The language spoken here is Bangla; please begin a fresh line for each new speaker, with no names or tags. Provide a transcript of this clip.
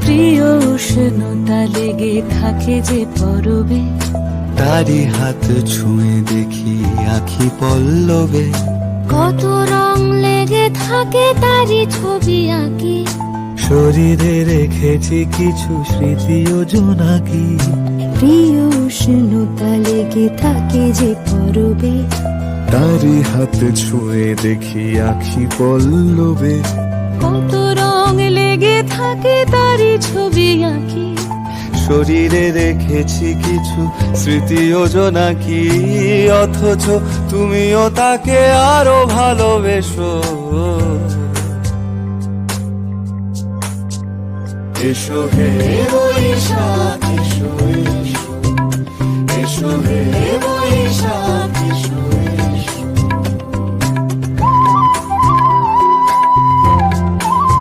প্রিয় উষ্ণতা লেগে থাকে যে পরবে,
তারি হাত ছুঁয়ে দেখি আখি পল্লবে।
কত রং লেগে থাকে তারই ছবি আঁকি,
শরীরে রেখেছি কিছু স্মৃতি ও জোনাকি।
প্রিয় উষ্ণতা লেগে থাকে যে পরবে,
তারি হাত ছুঁয়ে দেখি আখি পল্লবে।
কত রং লেগে থাকে তারই ছবি আঁকি,
শরীরে রেখেছি কিছু স্মৃতি ও জোনাকি। অথচ তুমিও তাকে আরো ভালোবেসো। এসো হে বৈশাখ, এসো এসো, এসো হে বৈশাখ।